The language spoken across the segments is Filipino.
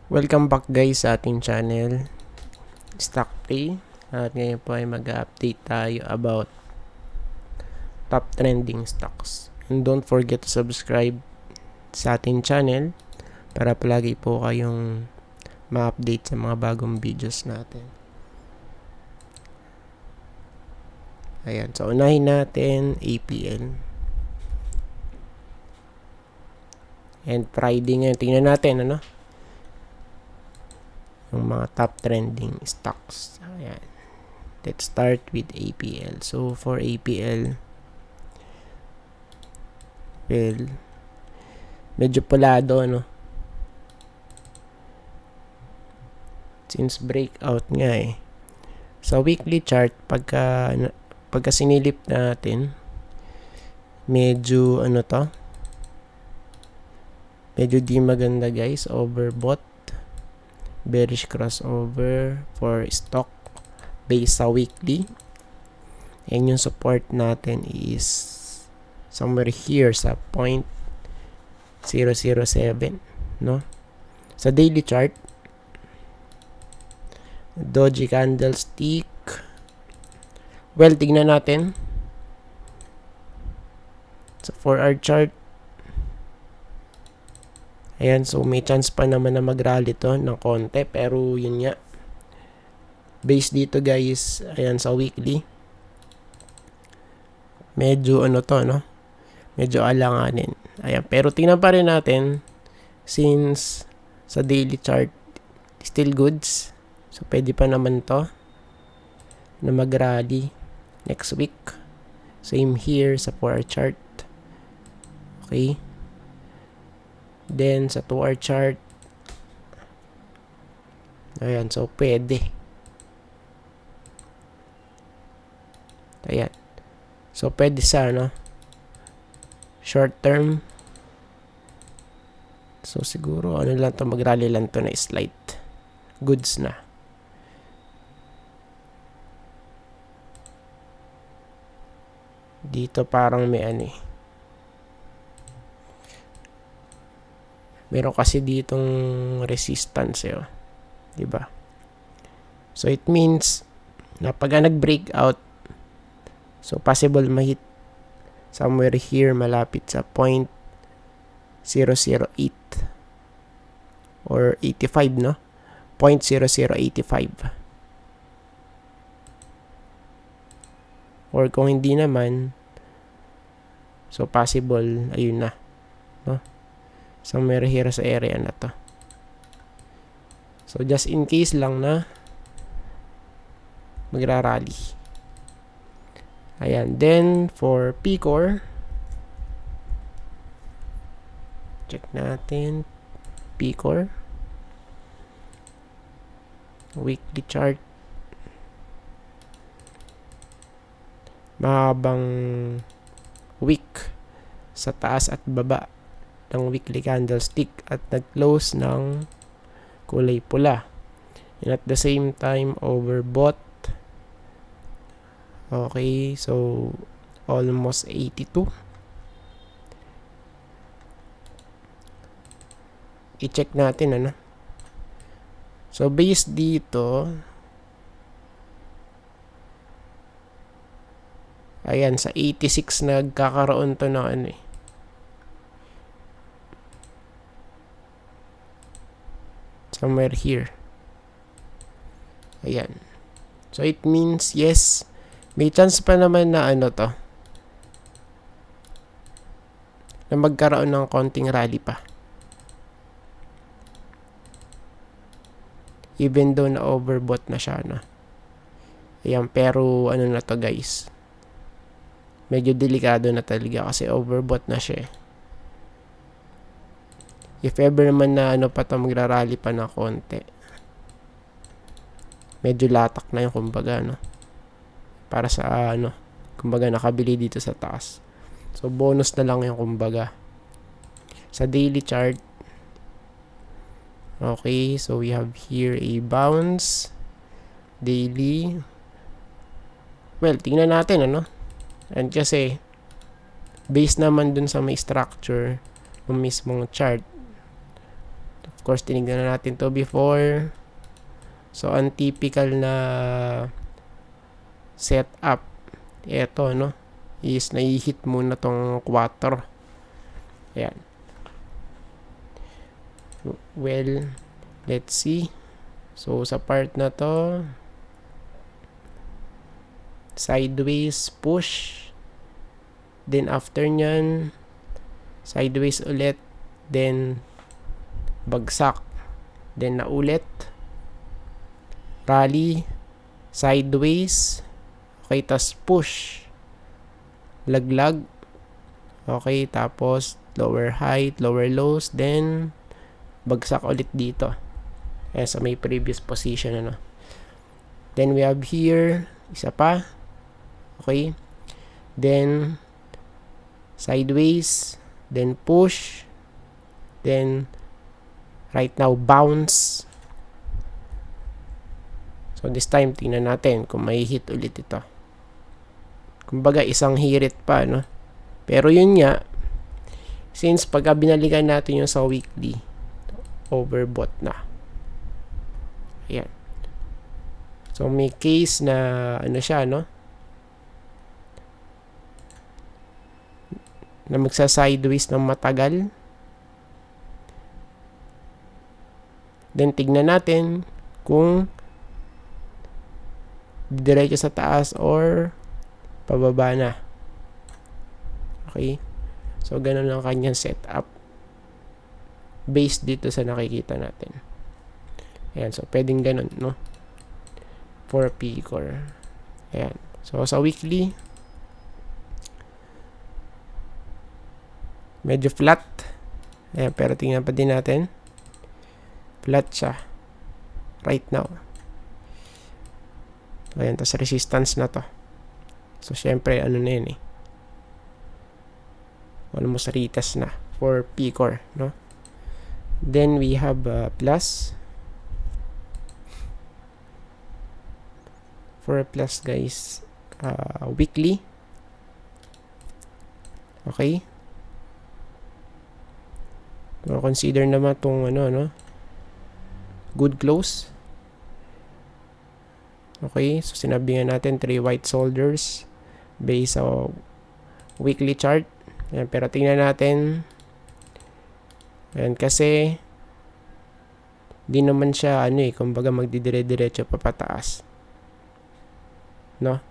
Welcome back guys sa ating channel, Stock Play. At ngayon po ay mag-update tayo about top trending stocks. And don't forget to subscribe sa ating channel para palagi po kayong ma-update sa mga bagong videos natin. Ayan, so unahin natin APL. And Friday ngayon, tingnan natin yung mga top trending stocks. Ayan. Let's start with APL. So, for APL, well, medyo pulado, since breakout nga eh. Sa weekly chart, pagka sinilip natin, medyo, medyo di maganda guys, overbought. Bearish crossover for stock based sa weekly, and yung support natin is somewhere here sa 0.007, sa daily chart, doji candlestick. Well, tignan natin sa 4-hour chart. Ayan, so may chance pa naman na mag-rally to ng konti, pero yun nga. Based dito guys, ayan sa weekly, medyo medyo alanganin. Ayan, pero tingnan pa rin natin since sa daily chart still goods. So pwede pa naman to na mag-rally next week. Same here sa 4-hour chart. Okay. Then, sa 2-hour chart, ayan, so pwede. Ayan. So, pwede sa, short term. So, siguro, lang to, mag-rally lang to na slight. Goods na. Dito parang may meron kasi ditong resistance diba? So it means na pag nag-breakout, so possible ma-hit somewhere here malapit sa 0.0008 or 85, 0.0085. Or kung hindi naman, so possible ayun na, somewhere here sa area na to. So just in case lang na magra-rally. Ayan, then for Picor, check natin Picor weekly chart. Mahabang week sa taas at baba ng weekly candlestick at nag-close ng kulay pula. And at the same time, overbought. Okay, so almost 82. I-check natin, So, based dito, ayan, sa 86 nagkakaroon to ng somewhere here. Ayan. So, it means, yes, may chance pa naman na na magkaroon ng konting rally pa. Even though na overbought na siya, Ayan, pero na to guys. Medyo delikado na talaga kasi overbought na siya. If ever naman na pa ito magra-rally pa na konti, medyo latak na yung kumbaga, para sa kumbaga nakabili dito sa taas. So bonus na lang yung kumbaga. Sa daily chart, okay, so we have here a bounce daily. Well, tingnan natin and kasi based naman dun sa may structure ng mismong chart, Of course, tinignan na natin to before. So, ang typical na setup, ito, no, is nai-hit muna tong 4. Ayan. Well, let's see. So, sa part na to, sideways push. Then, after nyan, sideways ulit. Then, bagsak. Then, naulit. Rally. Sideways. Okay, tas push. Laglag. Okay, tapos lower height, lower lows. Then, bagsak ulit dito. Ayan, sa may previous position, ano. Then, we have here, isa pa. Okay. Then, sideways. Then, push. Then, right now, bounce. So, this time, tingnan natin kung may hit ulit ito. Kumbaga, isang hirit pa, no? Pero yun nga, since pagka binalikan natin yung sa weekly, overbought na. Ayan. So, may case na, ano siya, no? Na magsa-sideways ng matagal. Then, tignan natin kung diretso sa taas or pababa na. Okay? So, ganun ang kanyang setup. Based dito sa nakikita natin. Ayan. So, pwedeng ganun, no? For Picor. Ayan. So, sa weekly, medyo flat. Ayan. Pero tingnan pa din natin. Flat siya. Right now. Ayan. Tapos resistance na to. So, syempre, ano na yun eh. Almost retest na for Picor, no? Then, we have plus. For plus, guys, weekly. Okay. So, consider naman itong, ano, no? Good close. Okay. So, sinabi nga natin, 3 white shoulders based sa weekly chart. Ayan, pero tingnan natin. Ayan, kasi di naman siya, ano eh, kumbaga magdidire-diretso papataas. No?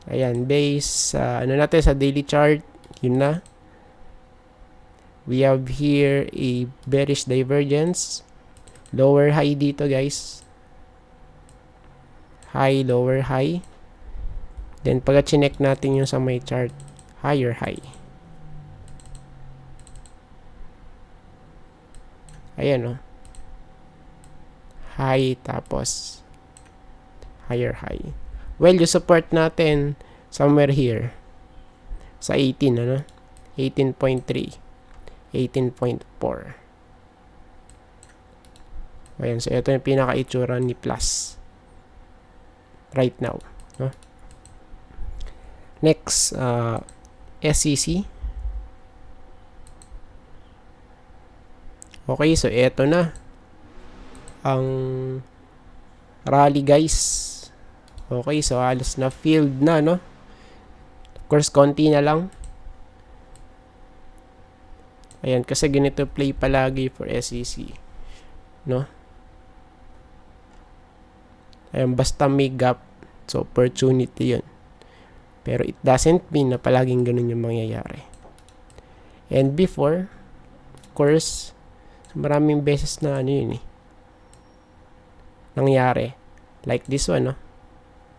Ayan, base, ano natin sa daily chart, yun na. We have here a bearish divergence. Lower high dito, guys. High, lower high. Then, pagka-chinek natin yung sa may chart, higher high. Ayan, no? High, tapos higher high. Well, yung support natin somewhere here sa 18, ano? 18.3, 18.4. Ayan, so ito yung pinaka-itsura ni Plus right now, no? Next, SEC. Okay, so ito na ang rally, guys. Okay, so halos na field na, no? Of course, konti na lang. Ayan, kasi ganito play palagi for SEC, no? Ayan, basta may gap, so opportunity yun. Pero it doesn't mean na palaging ganun yung mangyayari. And before, of course, maraming beses na ano yun eh, nangyari. Like this one, no?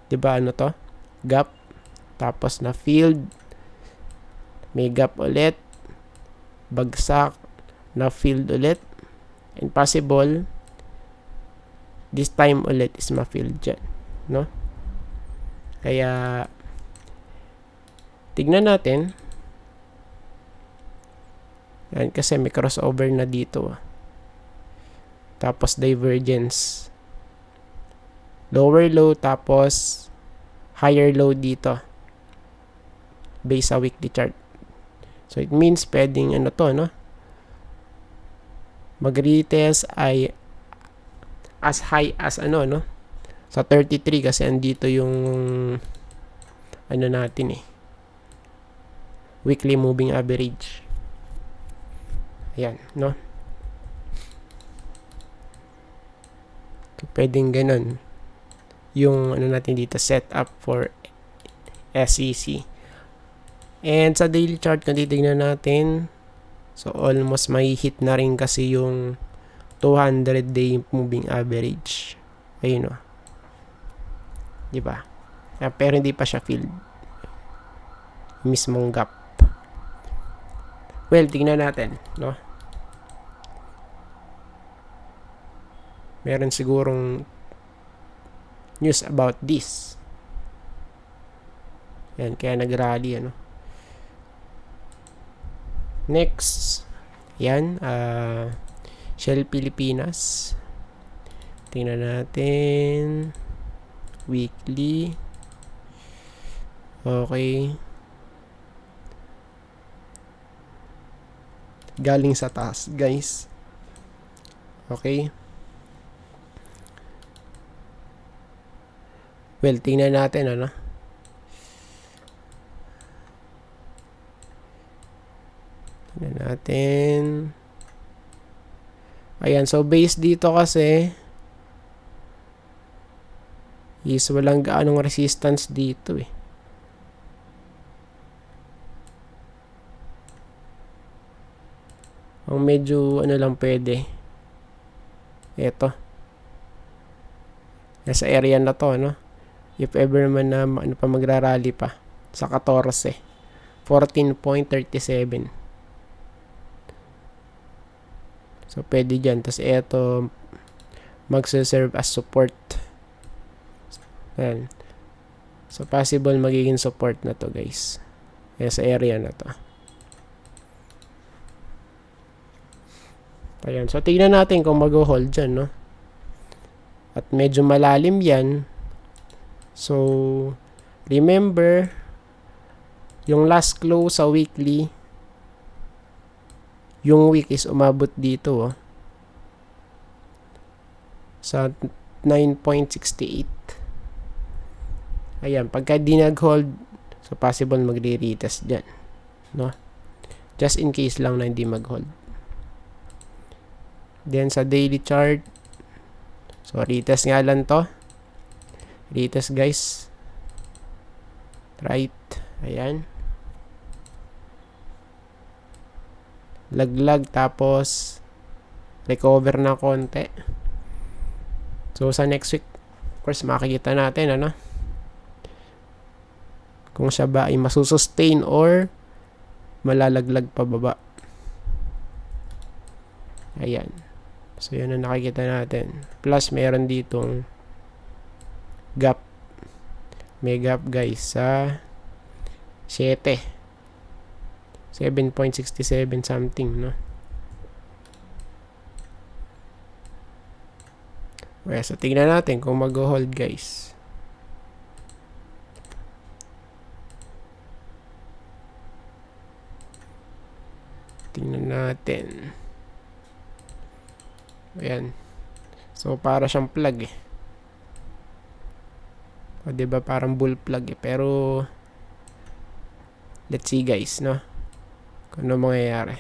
Diba ano to? Gap. Tapos na field. May gap ulit. Bagsak. Na field ulit. And possible, this time ulit is ma-field dyan. No? Kaya, tignan natin. Yan, kasi may crossover na dito. Tapos divergence. Lower low, tapos higher low dito. Based sa weekly chart. So, it means pwedeng ano to, no? mag-retest ay as high as ano, no? Sa 33 kasi andito yung ano natin eh. Weekly moving average. Ayan, no? Pwedeng ganun. Yung ano natin dito, set up for SEC. And sa daily chart kung titignan natin, so almost may hit na rin kasi yung 200-day moving average. Ayun o. Diba? Pero hindi pa siya filled. Mismong gap. Well, tingnan natin, no? Meron sigurong news about this. Yan, kaya nag-rally, ano. Next, yan, Shell Pilipinas. Tingnan natin. Weekly. Okay. Galing sa taas, guys. Okay. Well, tingnan natin, ano. Tingnan natin. Ayan, so base dito kasi is walang gaanong resistance dito eh. Ang medyo ano lang pwede. Ito. Nasa area na to, no? If ever man na ano pa magrarally pa. Sa 14. 14.37. So, pwede dyan. Tapos, ito magse-serve as support. Ayan. So, possible magiging support na to, guys. Ayan, sa area na to. Ayan. So, tignan natin kung mag-hold dyan, no? At medyo malalim yan. So, remember, yung last close sa weekly, yung week is umabot dito, oh. Sa 9.68. Ayan. Pagka di nag-hold, so possible magre-retest dyan, no? Just in case lang na hindi mag-hold. Then, sa daily chart, so, retest nga lang to. Retest, guys. Right. Ayan. Laglag, tapos recover na konti. So, sa next week, of course, makikita natin, ano? Kung siya ba ay masusustain or malalaglag pa baba. Ayan. So, yun ang nakikita natin. Plus, meron ditong gap. May gap, guys, sa 7. 7.67 something, no? Okay, so, tingnan natin kung mag-hold, guys. Tingnan natin. Ayan. So, para siyang plug eh. O, diba? Parang bull plug eh. Pero, let's see, guys, no? Kung ano mangyayari.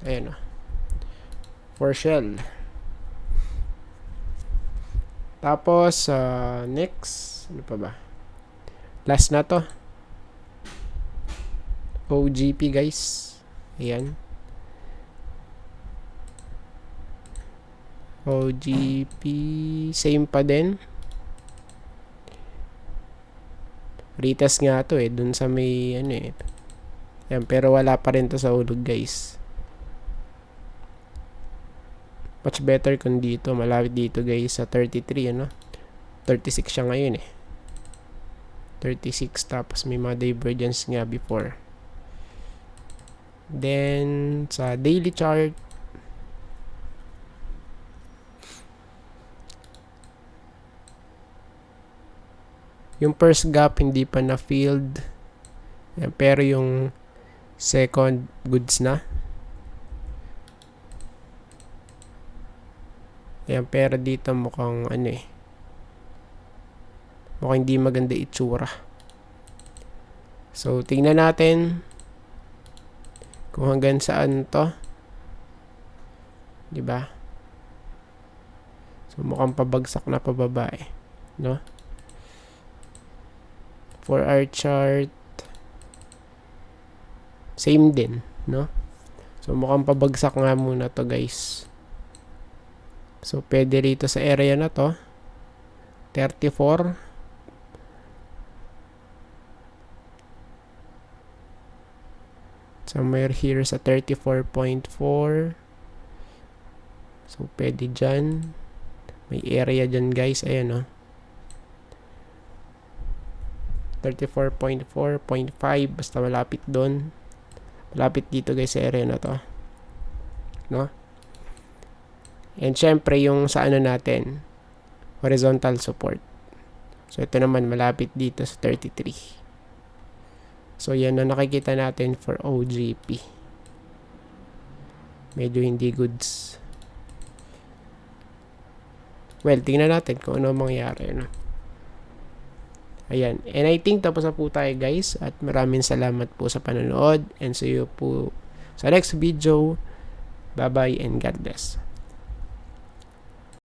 Ayan, no? For Shell. Tapos, next. Ano pa ba? Last na to. OGP, guys. Ayan. OGP, same pa din. Retest nga to eh, dun sa may ano eh. Yan, pero wala pa rin to sa hulog, guys. Much better kung dito, malapit dito, guys, sa 33, ano? 36 siya ngayon eh. 36, tapos may mga divergence nga before. Then, sa daily chart, yung first gap hindi pa na-filled. Pero yung second goods na. Ayan, pero dito mukhang ano eh. Mukhang hindi maganda itsura. So, tingnan natin kung hanggang saan to. Diba? So, mukhang pabagsak na pababa eh. No? For our chart, same din. No? So, mukhang pabagsak nga muna to guys. So, pwede rito sa area na to. 34. Somewhere here sa 34.4. So, pwede dyan. May area dyan guys. Ayan o. 34.4, 0.5. Basta malapit doon. Malapit dito guys sa area na to. No? And syempre yung sa ano natin. Horizontal support. So, ito naman malapit dito sa 33. So, yan na nakikita natin for OGP. Medyo hindi goods. Well, tingnan natin kung ano mangyari. No? Ayan. And I think tapos na po tayo guys. At maraming salamat po sa panonood. And see you po sa next video. Bye-bye and God bless.